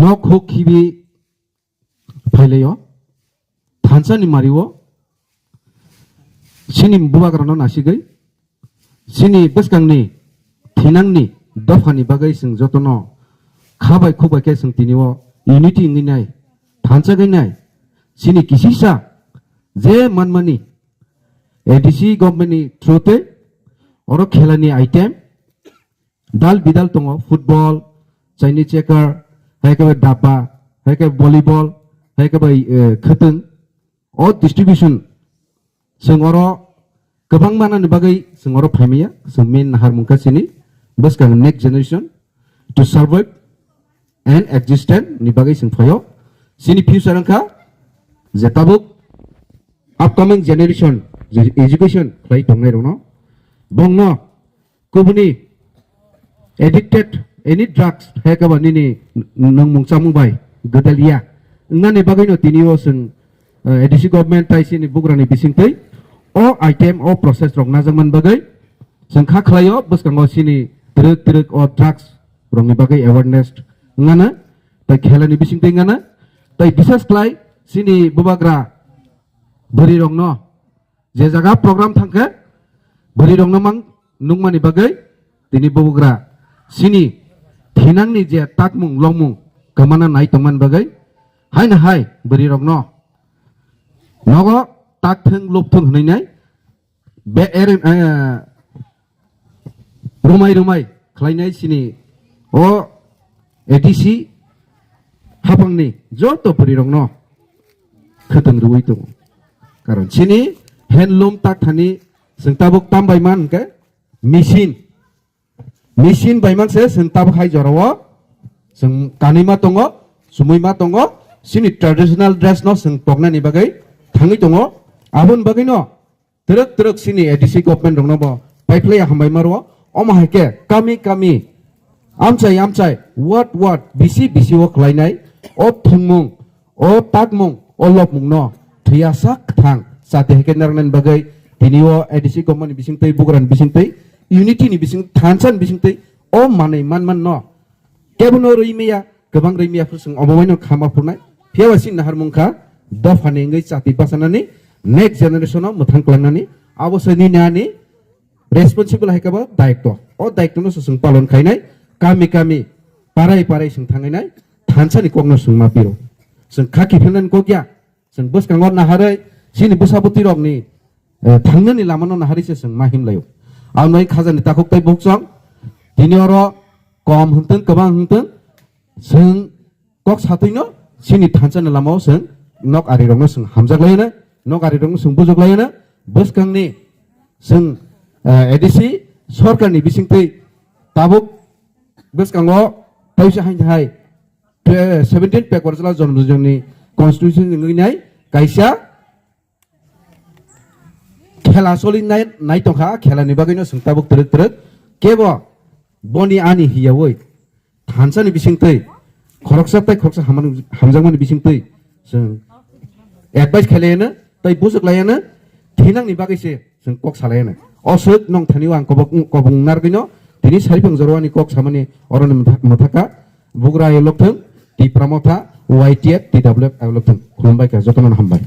nok hok kibi pailayo thansani mariwo sini bubagrano nasigai sini beskangni thinangni dofani bagai sing jotono khabai khubai ke sing tiniwo unity nginai thansagai nai sini kisisa je manmani ADC government ni trote oro khelani item dal bidal tongo football Chinese checker haikabai daba haikabai volleyball haikabai kheteng o distribution sengoro gobang manani bagai sengoro phaimia sing main nahar mungka sini beskang next generation to survive and existent ni bagai sing phayo sini future angka jetabuk upcoming generation education khai tongnai rono bongno kubuni addicted any drugs haikaba nini nang mungsamung bai godalia ngani bagai no tiniwo sing ADC government tai sini bugrani bisingtei o item o process rok najakman bagai sing kha khlayo boskango sini truk o drugs rongni bagai awareness ngana tai khelani bisingtei ngana tai bisas klai sini bubagra bari rongno je jaga program thangke bari rongno mang nungmani bagai tini bubagra sini thinangni je takmung longmung kamana nai tongman bagai haina hai bari rongno nogo tak theng lop theng hnainai be eren rumai khlainai sini o ADC hapangni joto bari rongno kheteng ruwi tongo karon sini handloom tak thani sing tabuk tambai man ke machine baiman se sing tabuk hai jorowo sing kanima tongo sumuima tongo sini traditional dress no sing tognani bagai thangi tongo abun bagai no truk sini ADC government rongno bo paiplaya hambai marwo oma haike kami amchai what bisi o khlainai o thungmung o takmung o lopmung no thiyasak thang sate haike narnan bagai tinio ADC government bisingtei bugran bisingtei unity ni bising thansan bisingtei o manai man no kebono roimeya gobang roimeya phusung omomaino khama phurnai phiawasin nahar mungkha dofani ngai chati pasanani next generation of muthang klangnani abosani nani responsible haikaba daikto o daikto no susung palon khainai kami parai sing thangainai thansani kokno sung mapiro sing khaki phenan kokya sing boskangon naharai sini busabuti rokni thangnani lamano nahari se sing mahim layo amnai khajani takok tai boksong dinioro kom hunteng kabang hunteng sing kok satuino sini thansani lamao sing nok ari rongno sing hamjak layana nok ari rongno sing bujok layana boskangni sing ADC sorkarni bisingtei tabuk boskango taisa hai 17 pekwarjala jonmjongni constitution ngai kaisa khela solinai nai tongkha khelani bagino sing tabuk truk kebo boni ani hiyawoi thansani bisingtei khoroksa hamjangmani bisingtei sing advice khalayana tai bujok layana thinangni bagise sing kok salayana osuk nong thaniwa kobong nargino tini saripang jorwani kok samani oroni mathaka bugra yeloktheng ti pramotha YTF TWF yeloktheng khulumbai ka jotonon hambai